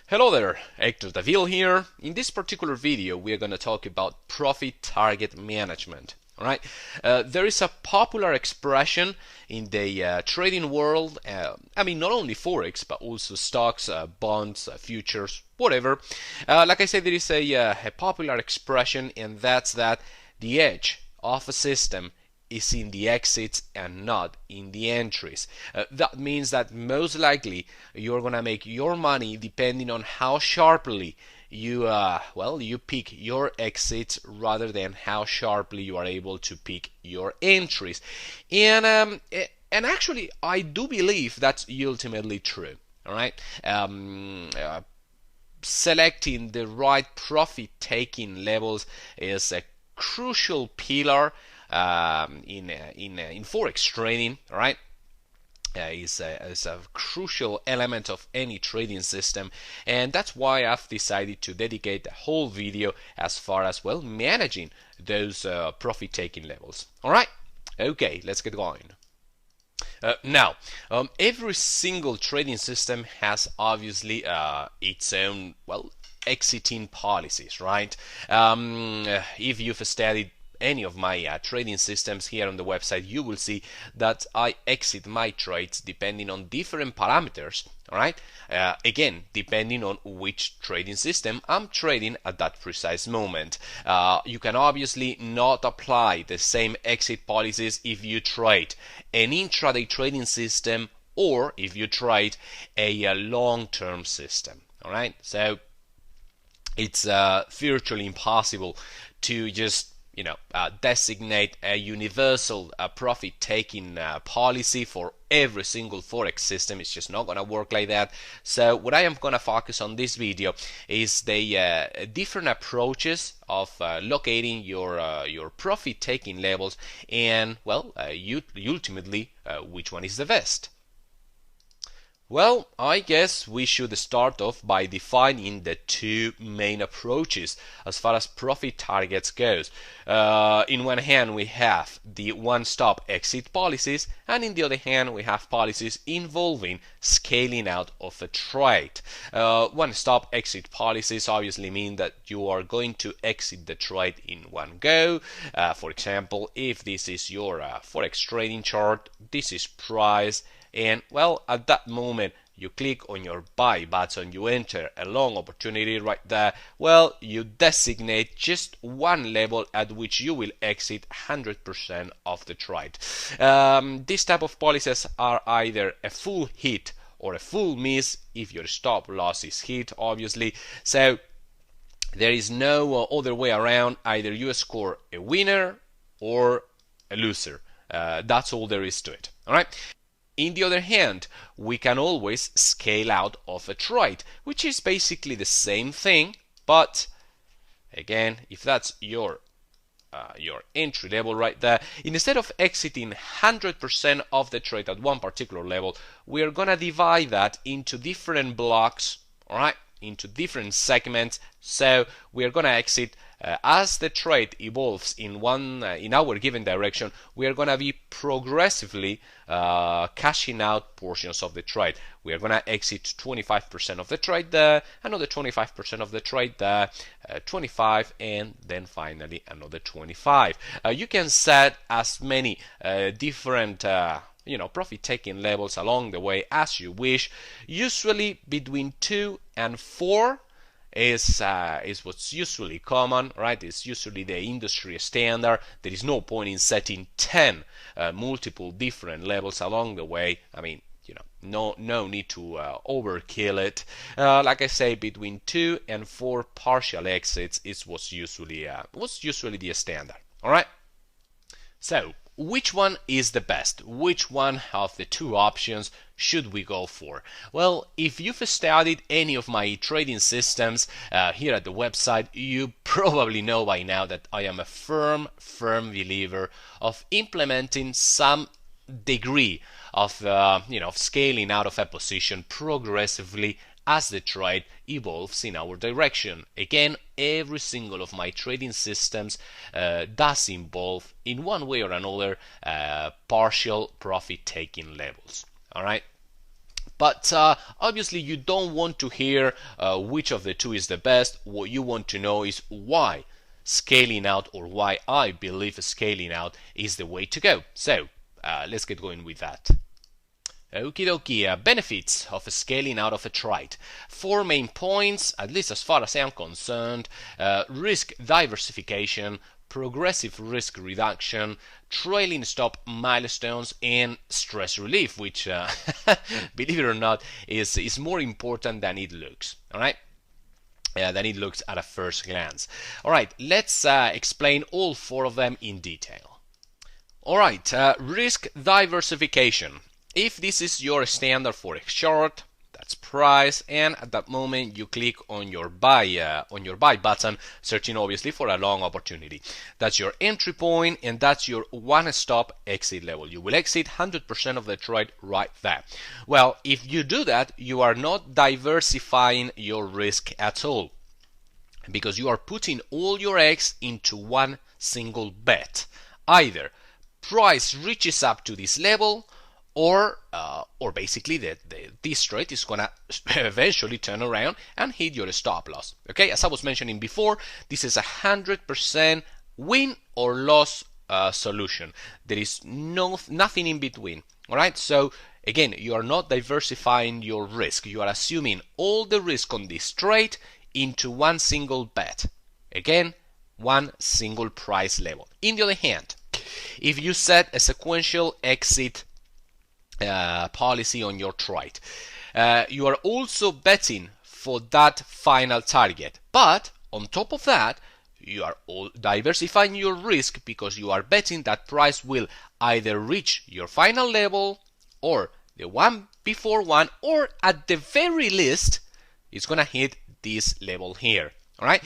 Hello there, Hector Davil here. In this particular video, we are going to talk about profit target management. All right, there is a popular expression in the trading world. Not only forex, but also stocks, bonds, futures, whatever. Like I said, there is a popular expression, and that's that the edge of a system is in the exits and not in the entries. That means that most likely you're gonna make your money depending on how sharply you you pick your exits rather than how sharply you are able to pick your entries. And actually, I do believe that's ultimately true. All right. Selecting the right profit-taking levels is a crucial pillar in forex trading. All right, is a crucial element of any trading system, and that's why I've decided to dedicate a whole video as far as managing those profit-taking levels. All right, okay, let's get going. Now, every single trading system has obviously its own exiting policies, right? If you've studied any of my trading systems here on the website, you will see that I exit my trades depending on different parameters. All right, again, depending on which trading system I'm trading at that precise moment. You can obviously not apply the same exit policies if you trade an intraday trading system or if you trade a long-term system. All right, so it's virtually impossible to just designate a universal profit-taking policy for every single forex system. It's just not going to work like that. So what I am going to focus on this video is the different approaches of locating your profit-taking levels, and ultimately which one is the best. Well, I guess we should start off by defining the two main approaches as far as profit targets goes. In one hand we have the one-stop exit policies, and in the other hand we have policies involving scaling out of a trade. One-stop exit policies obviously mean that you are going to exit the trade in one go. For example, if this is your forex trading chart, this is price, and at that moment you click on your buy button, you enter a long opportunity right there. You designate just one level at which you will exit 100% of the trade. This type of policies are either a full hit or a full miss if your stop loss is hit, obviously. So there is no other way around. Either you score a winner or a loser. That's all there is to it. All right. In the other hand, we can always scale out of a trade, which is basically the same thing, but again, if that's your entry level right there, instead of exiting 100% of the trade at one particular level, we are gonna divide that into different blocks, all right, into different segments. So we are gonna exit as the trade evolves in our given direction. We are gonna be progressively cashing out portions of the trade. We are gonna exit 25% of the trade there, another 25% of the trade there, 25, and then finally another 25. You can set as many different profit-taking levels along the way as you wish. Usually between 2 and 4 is what's usually common, right? It's usually the industry standard. There is no point in setting 10 multiple different levels along the way. No need to overkill it. Like I say, between 2 and 4 partial exits is what's usually the standard. All right. So, which one is the best? Which one of the two options should we go for? Well, if you've studied any of my trading systems here at the website, you probably know by now that I am a firm believer of implementing some degree of scaling out of a position progressively as the trade evolves in our direction. Again, every single of my trading systems does involve, in one way or another, partial profit-taking levels. All right. But obviously you don't want to hear which of the two is the best. What you want to know is why scaling out, or why I believe scaling out is the way to go. So let's get going with that. Okie dokie, benefits of scaling out of a trade. 4 main points, at least as far as I am concerned: risk diversification, progressive risk reduction, trailing stop milestones, and stress relief, which, believe it or not, is more important than it looks. All right. Than it looks at a first glance. All right, let's explain all 4 of them in detail. All right, risk diversification. If this is your standard Forex chart, that's price, and at that moment you click on your buy button, searching obviously for a long opportunity. That's your entry point, and that's your one-stop exit level. You will exit 100% of the trade right there. Well, if you do that, you are not diversifying your risk at all, because you are putting all your eggs into one single bet. Either price reaches up to this level, or basically this trade is gonna eventually turn around and hit your stop loss. Okay, as I was mentioning before, this is 100% win or loss solution. There is nothing in between. All right, so again, you are not diversifying your risk. You are assuming all the risk on this trade into one single bet. Again, one single price level. On the other hand, if you set a sequential exit policy on your trade, you are also betting for that final target. But on top of that, you are all diversifying your risk, because you are betting that price will either reach your final level, or the one before one, or at the very least, it's gonna hit this level here. All right.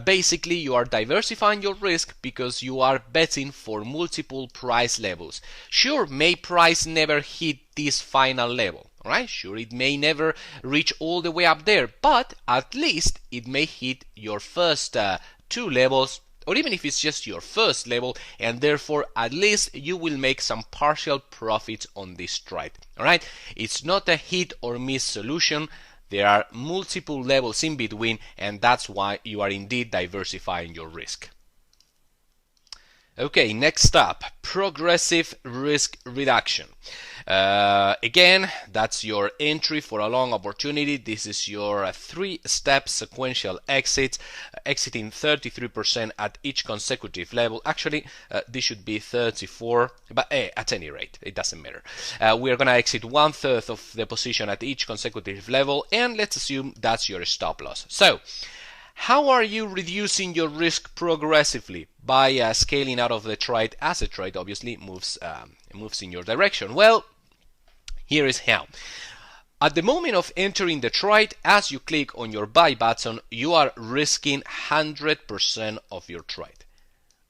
Basically, you are diversifying your risk because you are betting for multiple price levels. Sure, may price never hit this final level. All right. Sure, it may never reach all the way up there, but at least it may hit your first 2 levels, or even if it's just your first level, and therefore at least you will make some partial profits on this trade. All right. It's not a hit or miss solution. There are multiple levels in between, and that's why you are indeed diversifying your risk. Okay, next up, progressive risk reduction. Again, that's your entry for a long opportunity. This is your 3-step sequential exit, exiting 33% at each consecutive level. Actually, this should be 34, but at any rate, it doesn't matter. We are going to exit 1/3 of the position at each consecutive level, and let's assume that's your stop loss. So, how are you reducing your risk progressively? By scaling out of the trade as the trade obviously moves in your direction. Well, here is how. At the moment of entering the trade, as you click on your buy button, you are risking 100% of your trade.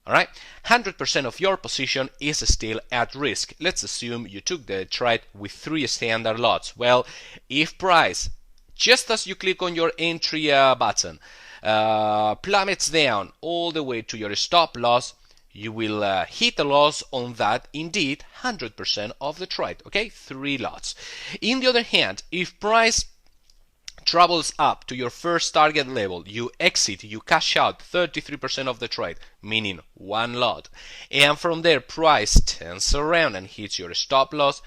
All right, 100% of your position is still at risk. Let's assume you took the trade with 3 standard lots. Well, if price, just as you click on your entry button, plummets down all the way to your stop loss, you will hit a loss on that, indeed, 100% of the trade. Okay, 3 lots. On the other hand, if price travels up to your first target level, you exit, you cash out 33% of the trade, meaning 1 lot. And from there, price turns around and hits your stop loss.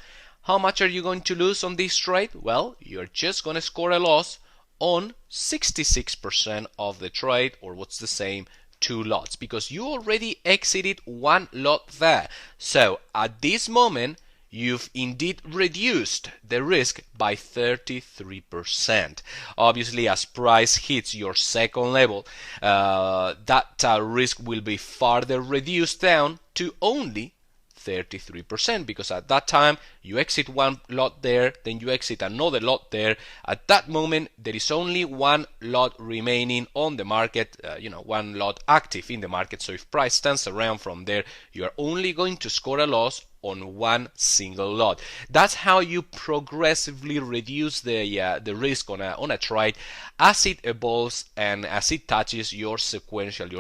How much are you going to lose on this trade? Well, you're just going to score a loss on 66% of the trade, or what's the same, 2 lots, because you already exited 1 lot there. So at this moment, you've indeed reduced the risk by 33%. Obviously, as price hits your second level, that risk will be further reduced down to only 33%, because at that time you exit 1 lot there, then you exit another lot there. At that moment, there is only 1 lot remaining on the market, 1 lot active in the market. So if price turns around from there, you are only going to score a loss on 1 single lot. That's how you progressively reduce the risk on a trade as it evolves and as it touches your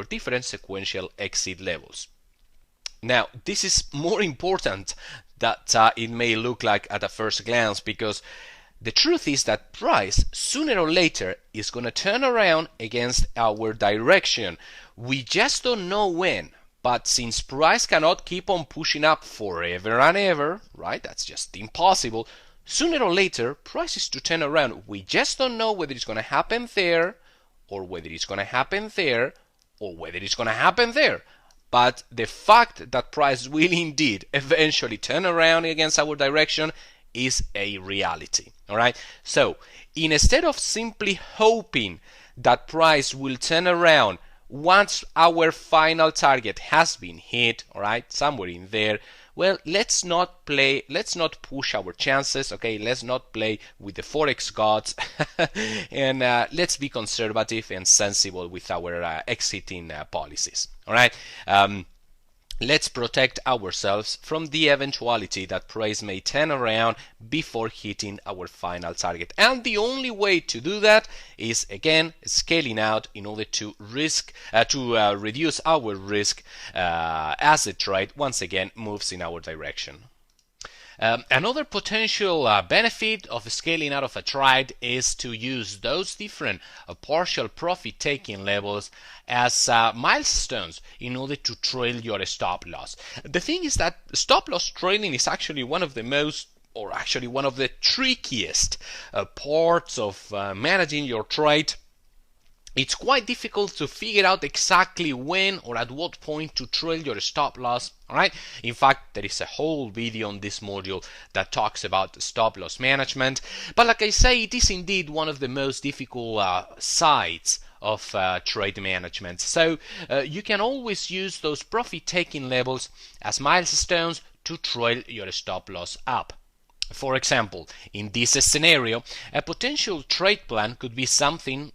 different sequential exit levels. Now, this is more important that it may look like at a first glance, because The truth is that price sooner or later is going to turn around against our direction. We just don't know when. But since price cannot keep on pushing up forever and ever, right? That's just impossible. Sooner or later, price is to turn around. We just don't know whether it's going to happen there, or whether it's going to happen there, or whether it's going to happen there. But the fact that price will indeed eventually turn around against our direction is a reality. All right. So instead of simply hoping that price will turn around once our final target has been hit, all right, somewhere in there, well, let's not push our chances, okay? Let's not play with the Forex gods, and let's be conservative and sensible with our exiting policies, all right? Let's protect ourselves from the eventuality that price may turn around before hitting our final target. And the only way to do that is, again, scaling out in order to reduce our risk as the trade once again moves in our direction. Another potential benefit of scaling out of a trade is to use those different partial profit taking levels as milestones in order to trail your stop loss. The thing is that stop loss trailing is actually one of the most, or actually one of the trickiest parts of managing your trade. It's quite difficult to figure out exactly when or at what point to trail your stop loss, alright? In fact, there is a whole video on this module that talks about stop loss management. But like I say, it is indeed one of the most difficult sides of trade management. So you can always use those profit-taking levels as milestones to trail your stop loss up. For example, in this scenario, a potential trade plan could be something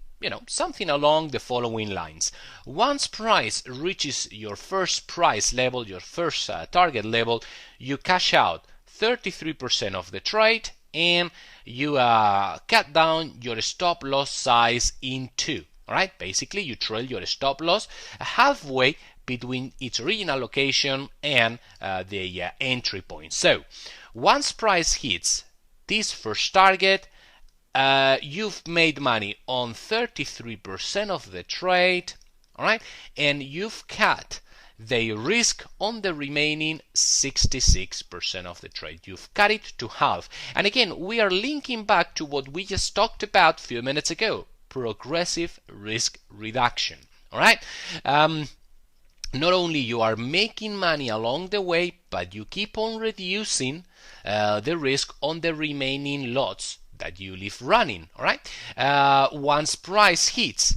along the following lines. Once price reaches your first price level, your first target level, you cash out 33% of the trade and you cut down your stop loss size in two. All right, basically you trail your stop loss halfway between its original location and the entry point. So once price hits this first target, you've made money on 33% of the trade, all right, and you've cut the risk on the remaining 66% of the trade. You've cut it to half. And again, we are linking back to what we just talked about a few minutes ago, progressive risk reduction, all right? Not only you are making money along the way, but you keep on reducing the risk on the remaining lots that you leave running, all right? Once price hits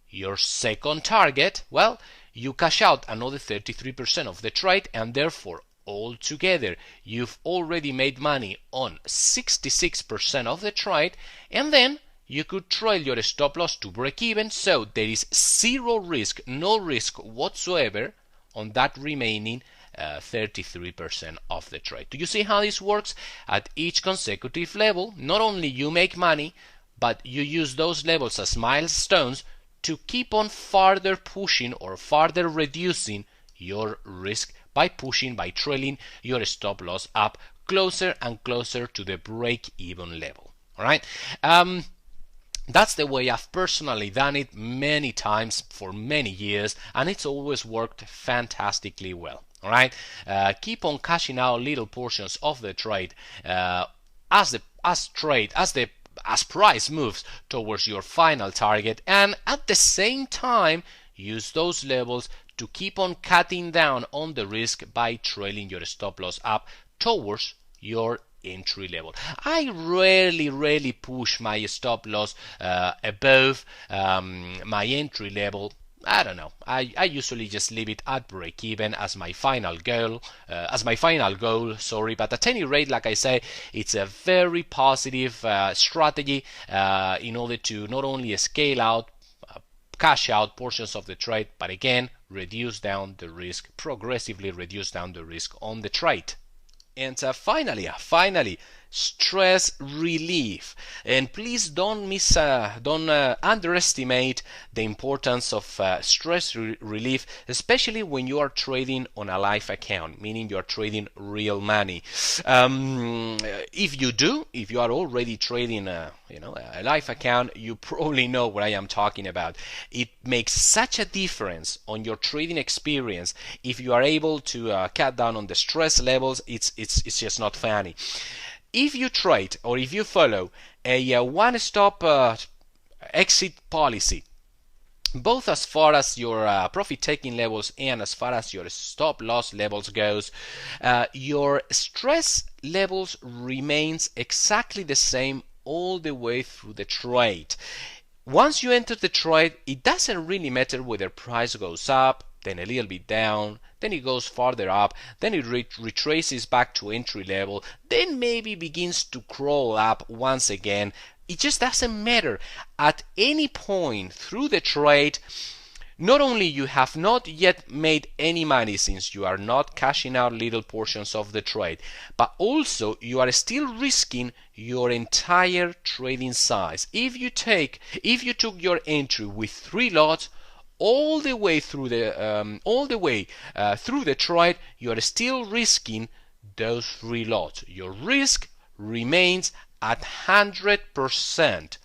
your second target, well, you cash out another 33% of the trade, and therefore altogether you've already made money on 66% of the trade, and then you could trail your stop loss to break even, so there is zero risk, no risk whatsoever on that remaining 33% of the trade. Do you see how this works? At each consecutive level, not only you make money, but you use those levels as milestones to keep on further pushing or further reducing your risk by trailing your stop loss up closer and closer to the break-even level. All right. That's the way I've personally done it many times for many years, and it's always worked fantastically well. All right, keep on cashing out little portions of the trade as price moves towards your final target, and at the same time use those levels to keep on cutting down on the risk by trailing your stop loss up towards your entry level. I rarely push my stop loss above my entry level. I don't know. I usually just leave it at break even as my final goal. But at any rate, like I say, it's a very positive strategy in order to not only scale out, cash out portions of the trade, but again progressively reduce down the risk on the trade. And finally, stress relief. And please don't underestimate the importance of stress relief, especially when you are trading on a live account, meaning you are trading real money. If you are already trading a live account, you probably know what I am talking about. It makes such a difference on your trading experience if you are able to cut down on the stress levels. It's just not funny. If you trade or if you follow a one-stop exit policy, both as far as your profit-taking levels and as far as your stop-loss levels goes, your stress levels remains exactly the same all the way through the trade. Once you enter the trade, it doesn't really matter whether price goes up, then a little bit down, then it goes farther up, then it retraces back to entry level, then maybe begins to crawl up once again. It just doesn't matter. At any point through the trade, not only you have not yet made any money since you are not cashing out little portions of the trade, but also you are still risking your entire trading size. If you took your entry with 3 lots, all the way through the trade, you are still risking those 3 lots. Your risk remains at 100%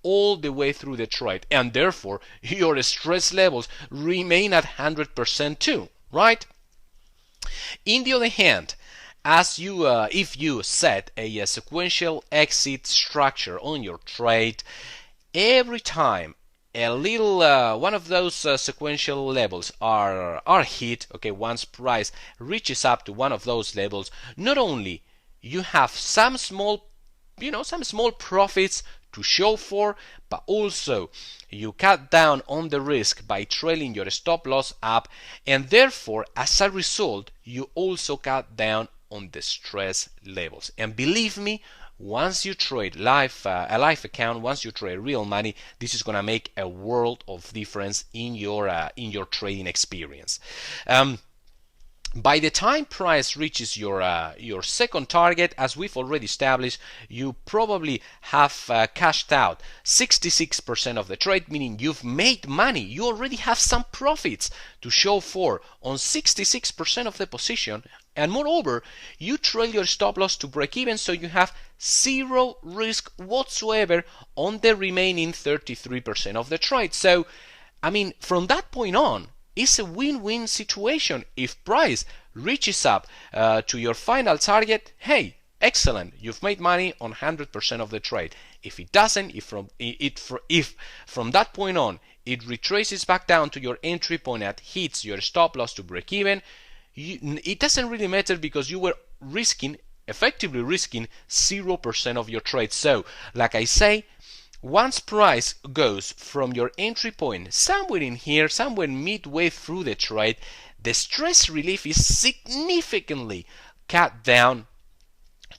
all the way through the trade, and therefore your stress levels remain at 100% too, right? In the other hand, if you set a sequential exit structure on your trade, every time a little one of those sequential levels are hit, okay, once price reaches up to one of those levels, not only you have some small profits to show for, but also you cut down on the risk by trailing your stop loss up, and therefore as a result you also cut down on the stress levels. And believe me, once you trade a live account, once you trade real money, this is going to make a world of difference in your trading experience. By the time price reaches your second target, as we've already established, you probably have cashed out 66% of the trade, meaning you've made money. You already have some profits to show for on 66% of the position, and moreover, you trail your stop loss to break even, so you have zero risk whatsoever on the remaining 33% of the trade. So, I mean, from that point on, it's a win-win situation. If price reaches up to your final target, hey, excellent, you've made money on 100% of the trade. If it doesn't, if from that point on it retraces back down to your entry point and hits your stop loss to break even, it doesn't really matter, because you were effectively risking 0% of your trade. So, like I say, once price goes from your entry point somewhere in here, somewhere midway through the trade, the stress relief is significantly cut down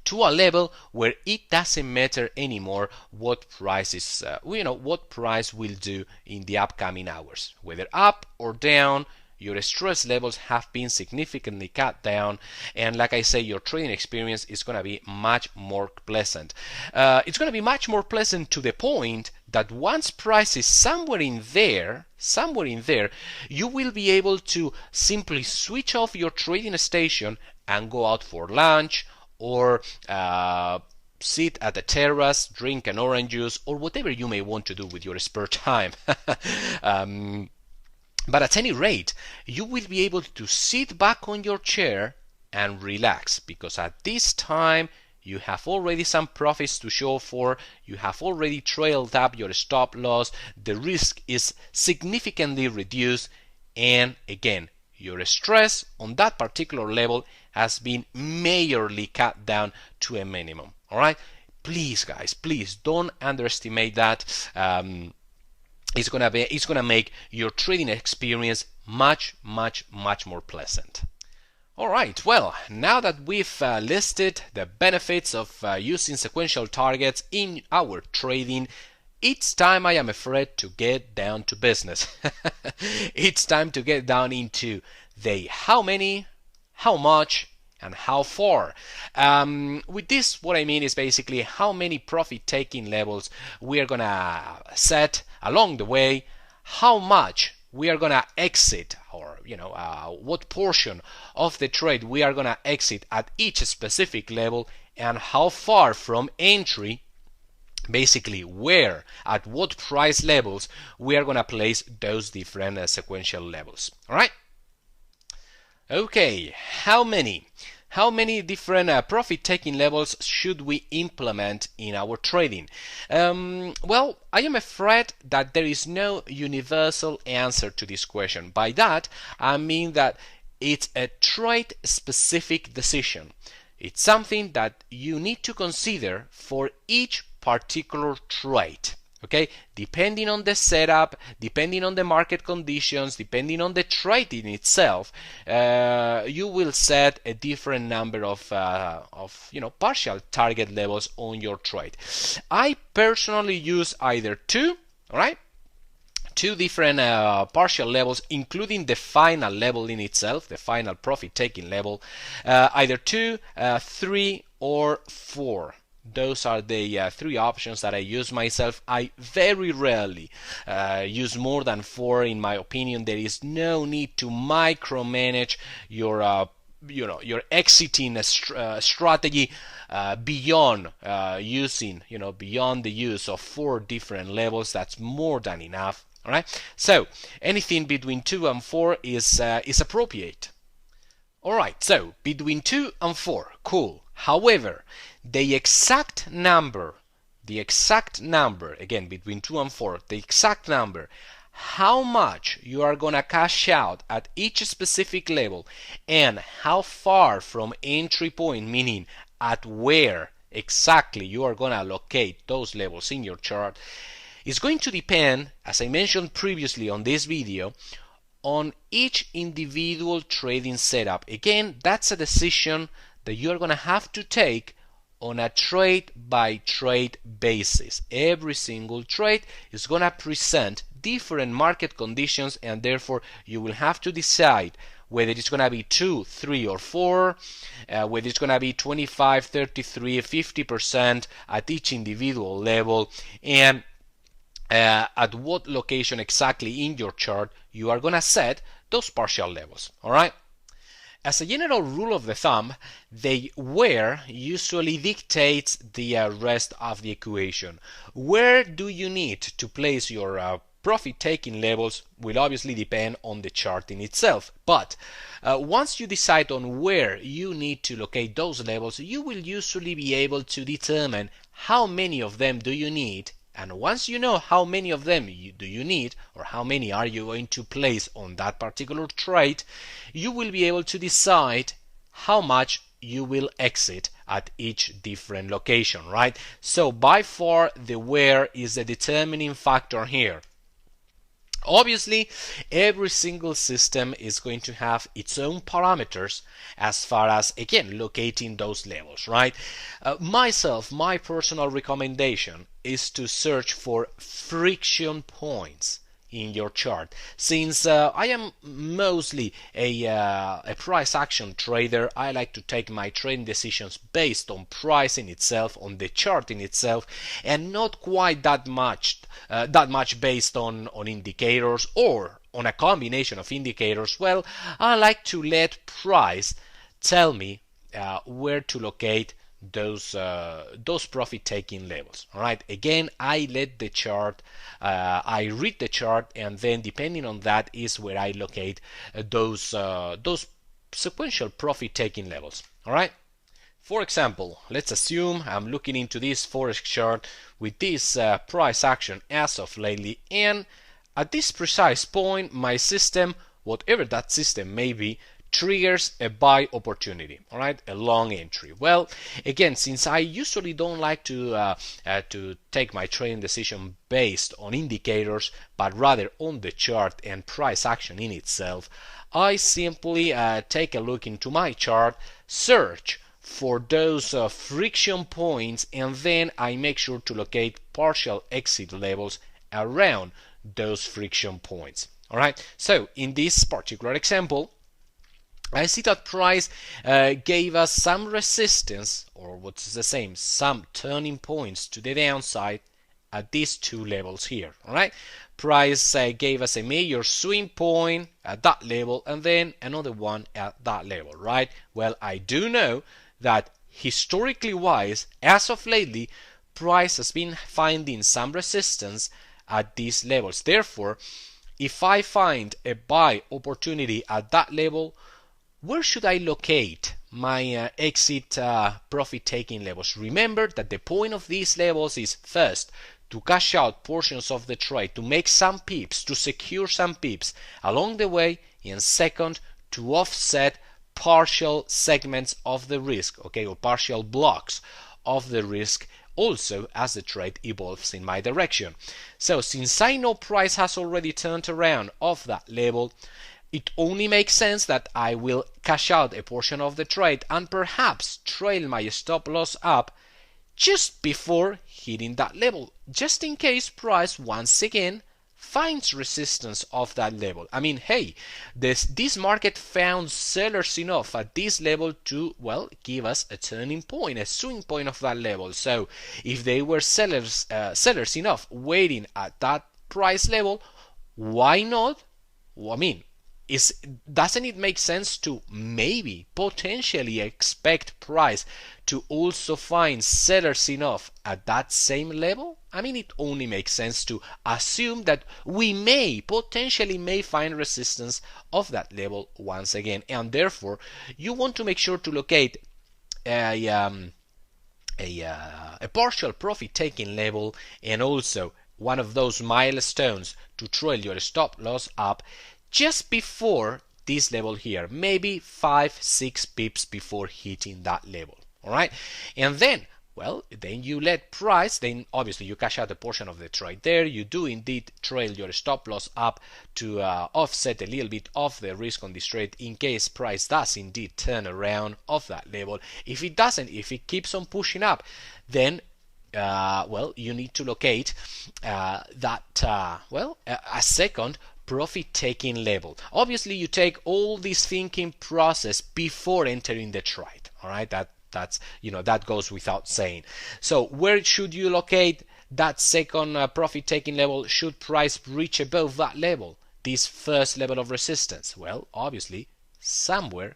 to a level where it doesn't matter anymore what price will do in the upcoming hours, whether up or down. Your stress levels have been significantly cut down, and like I say, your trading experience is going to be much more pleasant. It's going to be much more pleasant to the point that once price is somewhere in there, you will be able to simply switch off your trading station and go out for lunch, or sit at the terrace, drink an orange juice, or whatever you may want to do with your spare time. But at any rate, you will be able to sit back on your chair and relax, because at this time you have already some profits to show for, you have already trailed up your stop loss, the risk is significantly reduced, and again, your stress on that particular level has been majorly cut down to a minimum. Alright? Please guys, please don't underestimate that. It's gonna make your trading experience much more pleasant. Alright, well, now that we've listed the benefits of using sequential targets in our trading, it's time, I am afraid, to get down to business. It's time to get down into the how many, how much, and how far. With this, what I mean is basically how many profit-taking levels we are gonna set along the way, how much we are gonna exit, or what portion of the trade we are gonna exit at each specific level, and how far from entry, basically where, at what price levels we are gonna place those different sequential levels. All right. Okay, how many different profit-taking levels should we implement in our trading? Well, I am afraid that there is no universal answer to this question. By that, I mean that it's a trade-specific decision. It's something that you need to consider for each particular trade. Okay, depending on the setup, depending on the market conditions, depending on the trading itself, you will set a different number of partial target levels on your trade. I personally use either two, all right, two different partial levels, including the final level in itself, the final profit-taking level, either 2, 3, or 4. Those are the three options that I use myself. I very rarely use more than 4. In my opinion, there is no need to micromanage your your exiting strategy beyond beyond the use of 4 different levels. That's more than enough. All right. So anything between 2 and 4 is appropriate. All right. So between 2 and 4, cool. However, the exact number, again, between 2 and 4, the exact number, how much you are going to cash out at each specific level and how far from entry point, meaning at where exactly you are going to locate those levels in your chart, is going to depend, as I mentioned previously on this video, on each individual trading setup. Again, that's a decision that you're going to have to take on a trade-by-trade basis. Every single trade is going to present different market conditions, and therefore you will have to decide whether it's going to be 2, 3, or 4, whether it's going to be 25, 33, 50% at each individual level, and at what location exactly in your chart you are going to set those partial levels. All right. As a general rule of the thumb, the where usually dictates the rest of the equation. Where do you need to place your profit-taking levels will obviously depend on the chart in itself. But once you decide on where you need to locate those levels, you will usually be able to determine how many of them do you need. And once you know how many of them do you need, or how many are you going to place on that particular trade, you will be able to decide how much you will exit at each different location, right? So by far the where is the determining factor here. Obviously, every single system is going to have its own parameters as far as, again, locating those levels, right? My personal recommendation is to search for friction points in your chart. Since I am mostly a price action trader, I like to take my trading decisions based on price in itself, on the chart in itself, and not quite that much based on indicators or on a combination of indicators. Well, I like to let price tell me where to locate those profit-taking levels. All right. Again, I let the chart, I read the chart, and then depending on that is where I locate those sequential profit-taking levels. All right. For example, let's assume I'm looking into this Forex chart with this price action as of lately, and at this precise point, my system, whatever that system may be, triggers a buy opportunity, all right, a long entry. Well, again, since I usually don't like to take my trading decision based on indicators, but rather on the chart and price action in itself, I simply take a look into my chart, search for those friction points, and then I make sure to locate partial exit levels around those friction points. All right. So in this particular example, I see that price gave us some resistance, or what's the same, some turning points to the downside at these two levels here. All right, price gave us a major swing point at that level, and then another one at that level. Right. Well, I do know that historically wise, as of lately, price has been finding some resistance at these levels. Therefore, if I find a buy opportunity at that level, where should I locate my exit profit taking levels? Remember that the point of these levels is first to cash out portions of the trade, to make some pips, to secure some pips along the way, and second, to offset partial segments of the risk, okay, or partial blocks of the risk also as the trade evolves in my direction. So since I know price has already turned around off that level, it only makes sense that I will cash out a portion of the trade and perhaps trail my stop loss up just before hitting that level, just in case price once again finds resistance of that level. I mean, hey, this market found sellers enough at this level to, well, give us a turning point, a swing point of that level. So if they were sellers enough waiting at that price level, why not? Well, I mean, doesn't it make sense to maybe potentially expect price to also find sellers enough at that same level? I mean, it only makes sense to assume that we potentially may find resistance of that level once again, and therefore you want to make sure to locate a partial profit taking level and also one of those milestones to trail your stop loss up just before this level here, maybe 5-6 pips before hitting that level. All right, and then, well, then you let price, then obviously you cash out a portion of the trade there. You do indeed trail your stop loss up to offset a little bit of the risk on this trade in case price does indeed turn around off that level. If it doesn't, if it keeps on pushing up, then well, you need to locate a second profit taking level. Obviously, you take all this thinking process before entering the trade. All right, that's that goes without saying. So where should you locate that second profit taking level should price reach above that level, this first level of resistance? Well, obviously somewhere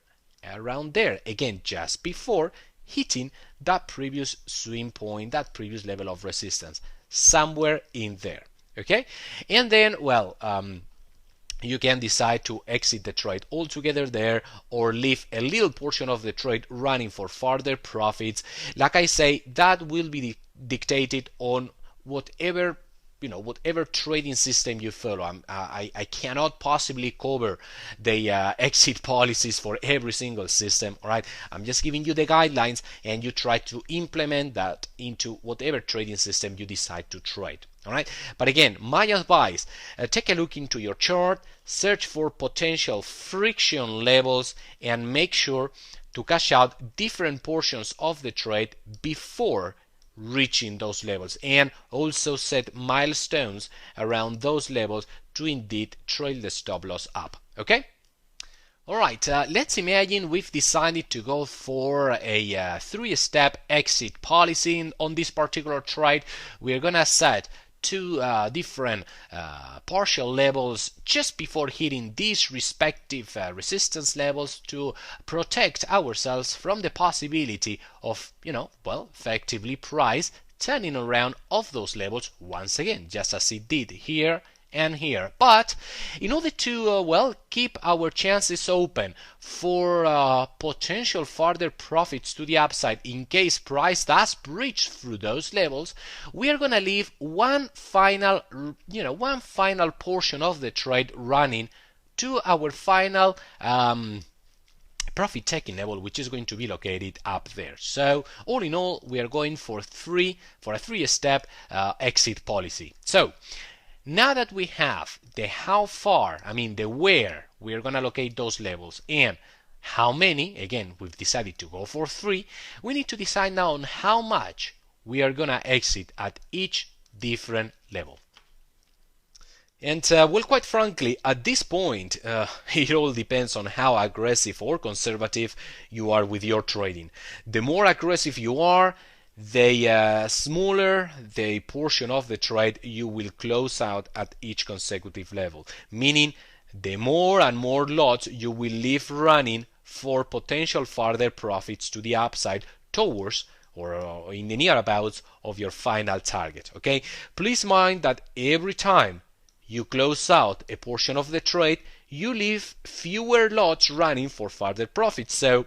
around there, again just before hitting that previous swing point, that previous level of resistance, somewhere in there. Okay, and then, well, you can decide to exit the trade altogether there or leave a little portion of the trade running for further profits. Like I say, that will be dictated on whatever trading system you follow. I cannot possibly cover the exit policies for every single system. All right, I'm just giving you the guidelines, and you try to implement that into whatever trading system you decide to trade. All right, but again, my advice: take a look into your chart, search for potential friction levels, and make sure to cash out different portions of the trade before reaching those levels, and also set milestones around those levels to indeed trail the stop loss up. Okay, all right, let's imagine we've decided to go for a 3-step exit policy on this particular trade. We're gonna set two different partial levels just before hitting these respective resistance levels to protect ourselves from the possibility of, effectively price turning around off those levels once again, just as it did here and here. But in order to keep our chances open for potential further profits to the upside in case price does breach through those levels, we are going to leave one final portion of the trade running to our final profit taking level, which is going to be located up there. So all in all, we are going for a 3-step exit policy. So now that we have the the where we are going to locate those levels and how many, again, we've decided to go for 3, we need to decide now on how much we are going to exit at each different level. And well, quite frankly, at this point, it all depends on how aggressive or conservative you are with your trading. The more aggressive you are, the smaller the portion of the trade you will close out at each consecutive level. Meaning, the more and more lots you will leave running for potential further profits to the upside towards or in the nearabouts of your final target. Okay, please mind that every time you close out a portion of the trade, you leave fewer lots running for further profits. So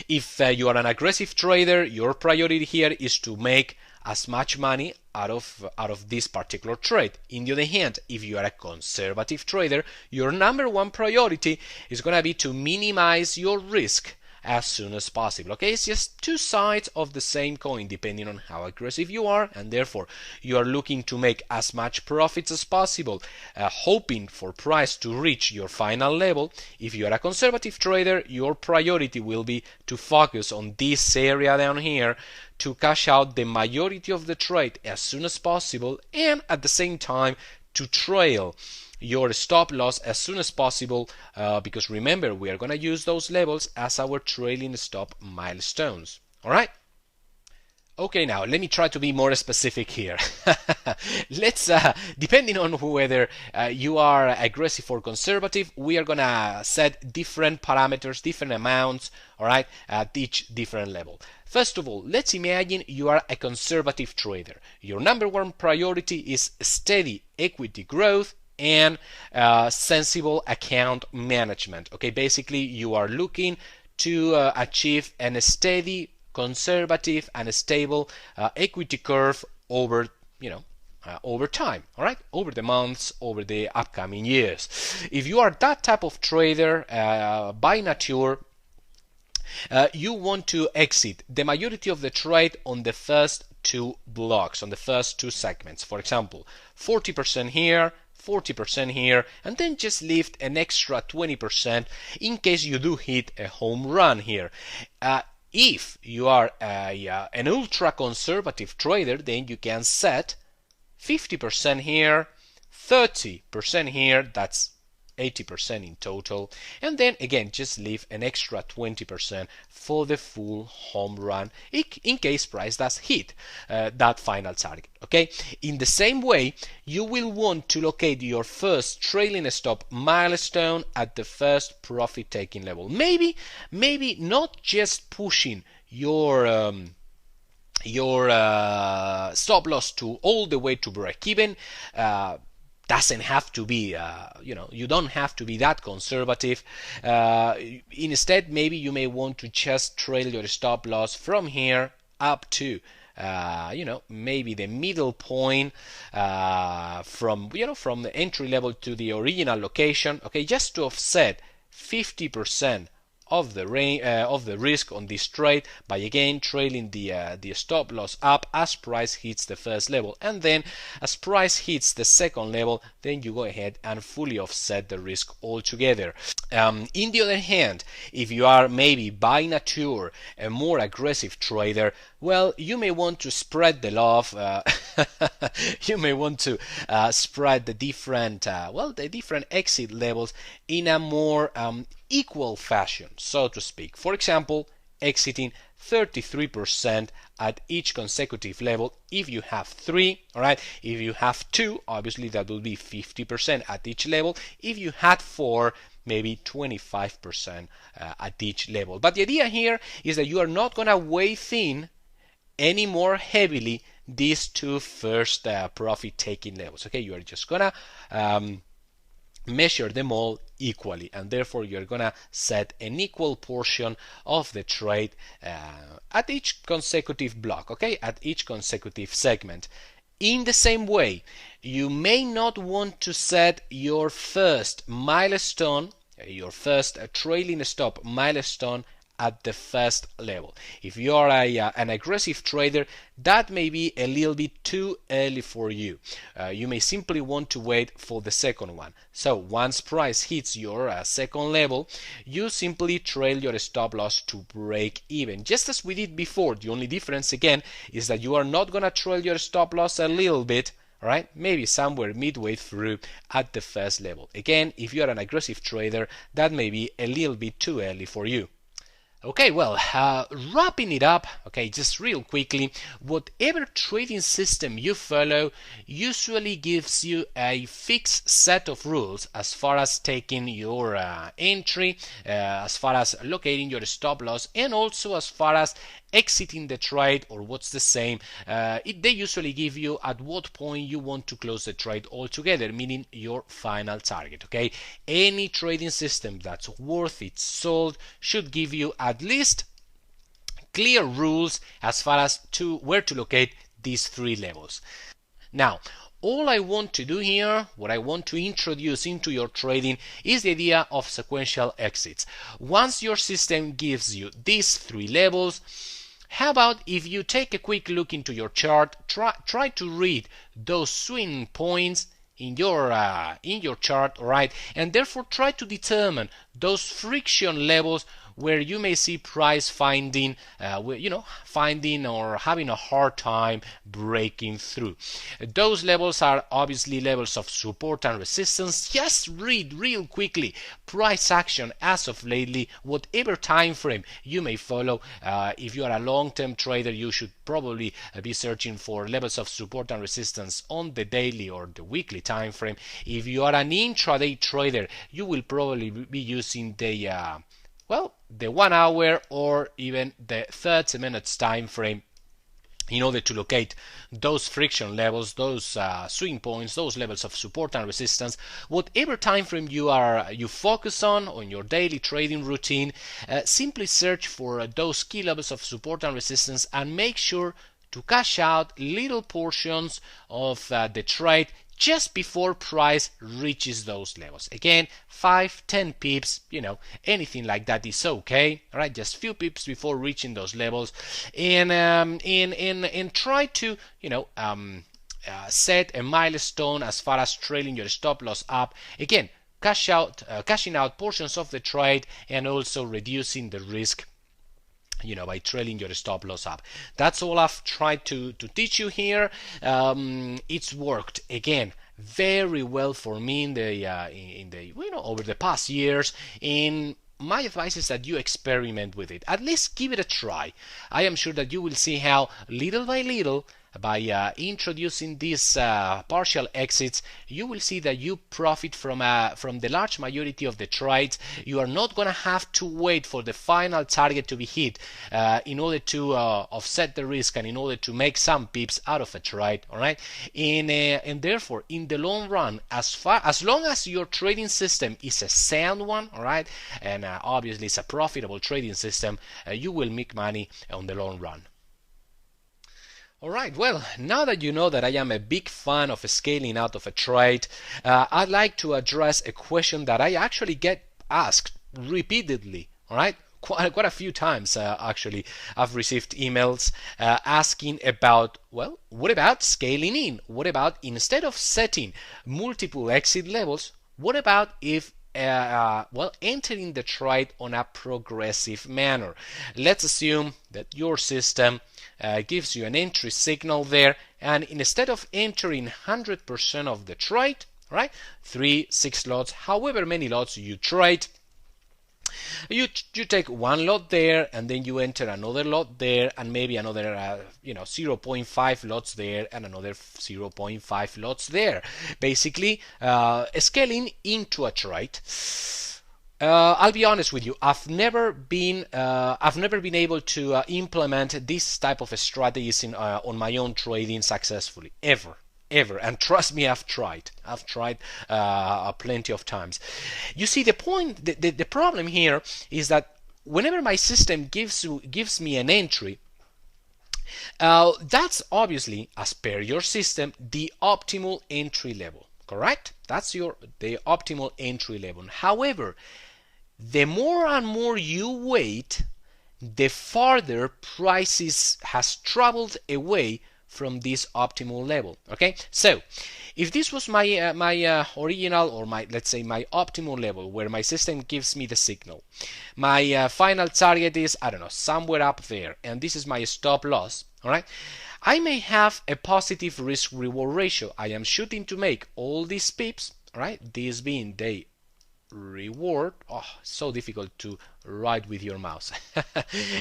if you are an aggressive trader, your priority here is to make as much money out of this particular trade. In the other hand, if you are a conservative trader, your number one priority is going to be to minimize your risk as soon as possible. Okay, it's just two sides of the same coin depending on how aggressive you are, and therefore you are looking to make as much profits as possible, hoping for price to reach your final level. If you are a conservative trader, your priority will be to focus on this area down here to cash out the majority of the trade as soon as possible, and at the same time to trail your stop loss as soon as possible, because remember, we are going to use those levels as our trailing stop milestones. All right. Okay, now let me try to be more specific here. Let's, depending on whether you are aggressive or conservative, we are gonna set different parameters, different amounts, all right, at each different level. First of all, let's imagine you are a conservative trader. Your number one priority is steady equity growth and sensible account management. Okay, basically you are looking to achieve a steady, conservative, and stable equity curve over over time, all right, over the months, over the upcoming years. If you are that type of trader by nature, you want to exit the majority of the trade on the first two blocks, on the first two segments. For example, 40% here, 40% here, and then just leave an extra 20% in case you do hit a home run here. If you are an ultra conservative trader, then you can set 50% here, 30% here, that's 80% in total, and then again just leave an extra 20% for the full home run in case price does hit that final target. Okay, in the same way, you will want to locate your first trailing stop milestone at the first profit taking level. Maybe not just pushing your stop loss to all the way to break even. Doesn't have to be, you don't have to be that conservative. Instead, maybe you may want to just trail your stop loss from here up to, maybe the middle point, from the entry level to the original location. Okay, just to offset 50% of the risk on this trade by again trailing the stop loss up as price hits the first level, and then as price hits the second level, then you go ahead and fully offset the risk altogether. In the other hand, if you are maybe by nature a more aggressive trader, well, you may want to spread the love. You may want to spread the different exit levels in a more equal fashion, so to speak. For example, exiting 33% at each consecutive level if you have 3, all right? If you have 2, obviously that will be 50% at each level. If you had 4, maybe 25% at each level. But the idea here is that you are not going to weigh thin any more heavily these two first profit taking levels. Okay, you are just gonna measure them all equally, and therefore you're gonna set an equal portion of the trade at each consecutive block, okay, at each consecutive segment. In the same way, you may not want to set your first milestone, your first trailing stop milestone at the first level. If you are an aggressive trader, that may be a little bit too early for you. You may simply want to wait for the second one. So once price hits your second level, you simply trail your stop loss to break even, just as we did before. The only difference again is that you are not going to trail your stop loss a little bit, All right, maybe somewhere midway through at the first level. Again, if you are an aggressive trader, that may be a little bit too early for you. Okay, well, wrapping it up, okay, just real quickly, whatever trading system you follow usually gives you a fixed set of rules as far as taking your entry, as far as locating your stop loss, and also as far as exiting the trade, or what's the same. They usually give you at what point you want to close the trade altogether, meaning your final target. Okay, any trading system that's worth its salt should give you at least clear rules as far as to where to locate these three levels. Now, all I want to do here, what I want to introduce into your trading, is the idea of sequential exits. Once your system gives you these three levels, how about if you take a quick look into your chart, try to read those swing points in your chart, right? And therefore try to determine those friction levels where you may see price finding or having a hard time breaking through. Those levels are obviously levels of support and resistance. Just read real quickly price action as of lately, whatever time frame you may follow. If you are a long-term trader, you should probably be searching for levels of support and resistance on the daily or the weekly time frame. If you are an intraday trader, you will probably be using the 1 hour or even the 30 minutes time frame in order to locate those friction levels, those swing points, those levels of support and resistance. Whatever time frame you focus on your daily trading routine, simply search for those key levels of support and resistance and make sure to cash out little portions of the trade just before price reaches those levels. Again, 5-10 pips, anything like that is okay. All right, just few pips before reaching those levels, and try to set a milestone as far as trailing your stop loss up. Again, cashing out portions of the trade and also reducing the risk by trailing your stop loss up. That's all I've tried to teach you here. It's worked again very well for me in the over the past years. In my advice is that you experiment with it. At least give it a try. I am sure that you will see how little by little, by introducing these partial exits, you will see that you profit from the large majority of the trades. You are not going to have to wait for the final target to be hit in order to offset the risk and in order to make some pips out of a trade. All right, and therefore, in the long run, as long as your trading system is a sound one, all right, and obviously it's a profitable trading system, you will make money on the long run. Alright, well, now that you know that I am a big fan of scaling out of a trade, I'd like to address a question that I actually get asked repeatedly, alright? Quite a few times, actually, I've received emails asking about, well, what about scaling in? What about, instead of setting multiple exit levels, what about if entering the trade on a progressive manner? Let's assume that your system gives you an entry signal there, and instead of entering 100% of the trade, right, 3, 6 lots, however many lots you trade, you take one lot there, and then you enter another lot there, and maybe another 0.5 lots there, and another 0.5 lots there. Basically, scaling into a trade. I'll be honest with you. I've never been able to implement this type of strategies on my own trading successfully, ever. And trust me, I've tried plenty of times. You see, the problem here is that whenever my system gives me an entry, that's obviously, as per your system, the optimal entry level, correct? That's the optimal entry level. However, the more and more you wait, the farther prices has traveled away from this optimal level. Okay, so if this was my original, or let's say my optimal level, where my system gives me the signal, my final target is, I don't know, somewhere up there, and this is my stop loss. All right. I may have a positive risk reward ratio. I am shooting to make all these pips, all right? This being the reward. Oh, so difficult to write with your mouse.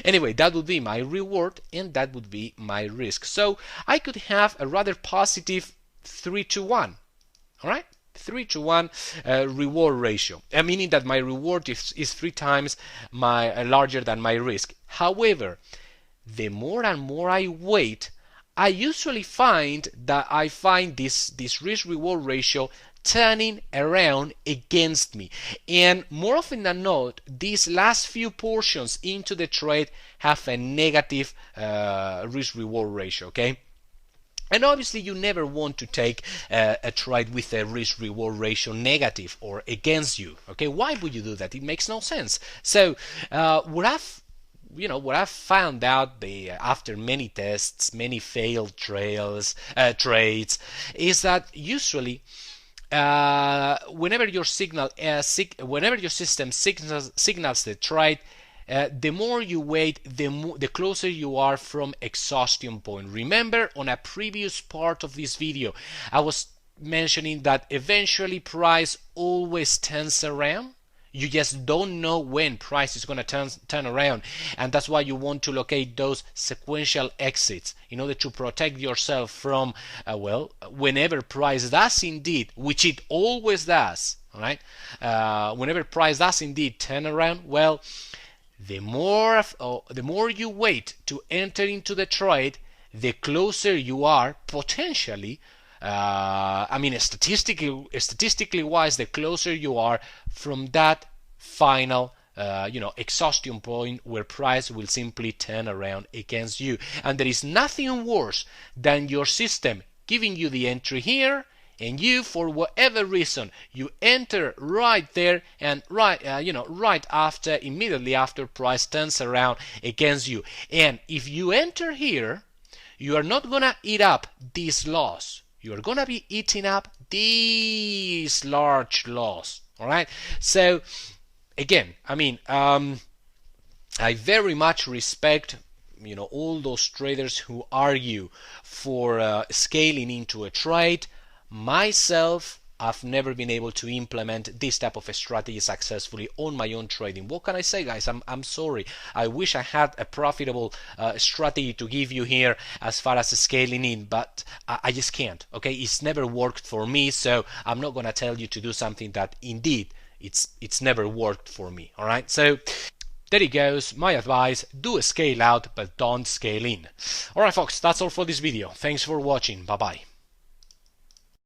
Anyway, that would be my reward and that would be my risk. So I could have a rather positive 3 to 1. All right? 3 to 1 reward ratio, meaning that my reward is 3 times larger than my risk. However, the more and more I wait, I usually find that I find this risk reward ratio turning around against me, and more often than not these last few portions into the trade have a negative risk reward ratio. Okay, and obviously you never want to take a trade with a risk reward ratio negative or against you. Okay, why would you do that? It makes no sense. So what I've found out after many tests, many failed trades, is that usually whenever your system signals the trade, the more you wait, the closer you are from exhaustion point. Remember, on a previous part of this video, I was mentioning that eventually price always turns around. You just don't know when price is going to turn around, and that's why you want to locate those sequential exits in order to protect yourself from whenever price does indeed, which it always does, all right, whenever price does indeed turn around, well, the more you wait to enter into the trade, the closer you are potentially, statistically wise, the closer you are from that final exhaustion point where price will simply turn around against you. And there is nothing worse than your system giving you the entry here, and you, for whatever reason, you enter right there, and immediately after price turns around against you. And if you enter here, you are not gonna eat up this loss. You are gonna be eating up this large loss. All right. So again, I very much respect all those traders who argue for scaling into a trade. Myself, I've never been able to implement this type of a strategy successfully on my own trading. What can I say, guys? I'm sorry. I wish I had a profitable strategy to give you here as far as scaling in, but I just can't. Okay, it's never worked for me, so I'm not gonna tell you to do something that indeed it's never worked for me. All right, so there it goes. My advice: do a scale out, but don't scale in. All right, folks, that's all for this video. Thanks for watching. Bye bye.